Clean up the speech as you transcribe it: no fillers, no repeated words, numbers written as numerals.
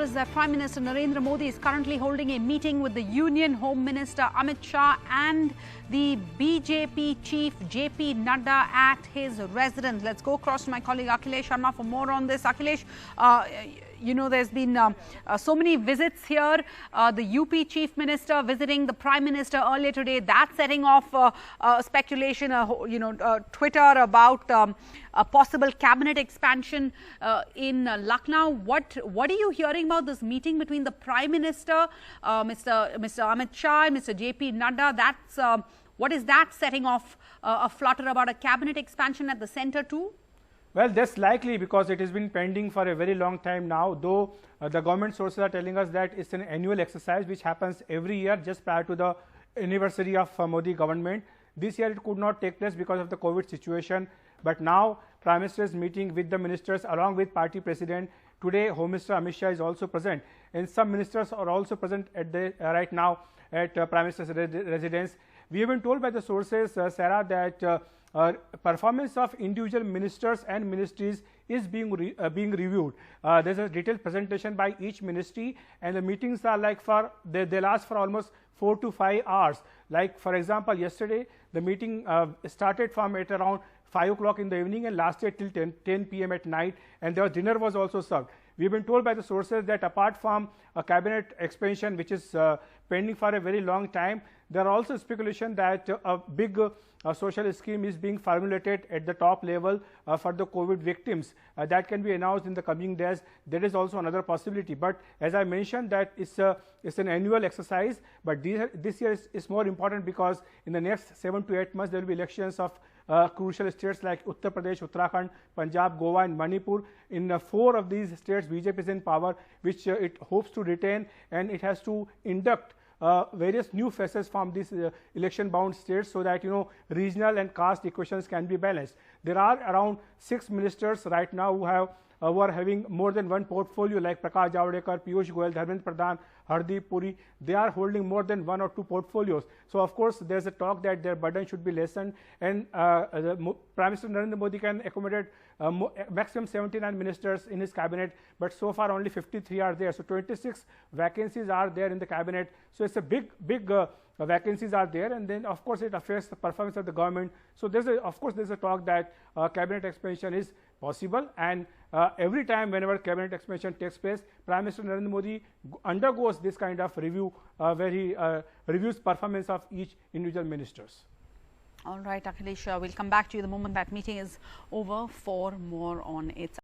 is that Prime Minister Narendra Modi is currently holding a meeting with the Union Home Minister Amit Shah and the BJP chief JP Nadda at his residence. Let's go across to my colleague Akhilesh Sharma for more on this. Akhilesh, you know, there's been so many visits here. The UP Chief Minister visiting the Prime Minister earlier today. That's setting off speculation, Twitter about a possible cabinet expansion in Lucknow. What are you hearing about this meeting between the Prime Minister, Mr. Amit Shah, Mr. JP Nadda? What is that setting off a flutter about a cabinet expansion at the centre too? Well, that's likely because it has been pending for a very long time now, though the government sources are telling us that it's an annual exercise which happens every year just prior to the anniversary of Modi government. This year it could not take place because of the COVID situation, but now Prime Minister is meeting with the ministers along with party president. Today Home Minister Amit Shah is also present, and some ministers are also present at the right now at Prime Minister's residence. We have been told by the sources, Sarah, that performance of individual ministers and ministries is being reviewed. There's a detailed presentation by each ministry, and the meetings are like they last for almost 4 to 5 hours. Like for example, yesterday the meeting started from at around 5 o'clock in the evening and lasted till 10 p.m. at night, and their dinner was also served. We have been told by the sources that apart from a cabinet expansion which is pending for a very long time, there are also speculation that a big social scheme is being formulated at the top level for the COVID victims. That can be announced in the coming days. There is also another possibility. But as I mentioned, that it's an annual exercise. But this year is more important because in the next 7 to 8 months there will be elections of crucial states like Uttar Pradesh, Uttarakhand, Punjab, Goa and Manipur. In 4 of these states, BJP is in power, which it hopes to retain, and it has to induct various new faces from these election-bound states so that regional and caste equations can be balanced. There are around 6 ministers right now who are having more than one portfolio, like Prakash Javadekar, Piyush Goyal, Dharmendra Pradhan, Hardeep Puri. They are holding more than 1 or 2 portfolios. So of course there's a talk that their burden should be lessened, and the Prime Minister Narendra Modi can accommodate maximum 79 ministers in his cabinet, but so far only 53 are there. So 26 vacancies are there in the cabinet. So it's a big vacancies are there, and then of course it affects the performance of the government. So there's a talk that cabinet expansion is possible, and every time whenever cabinet expansion takes place, Prime Minister Narendra Modi undergoes this kind of review where he reviews performance of each individual ministers. All right, Akhilesh, we'll come back to you the moment that meeting is over for more on it.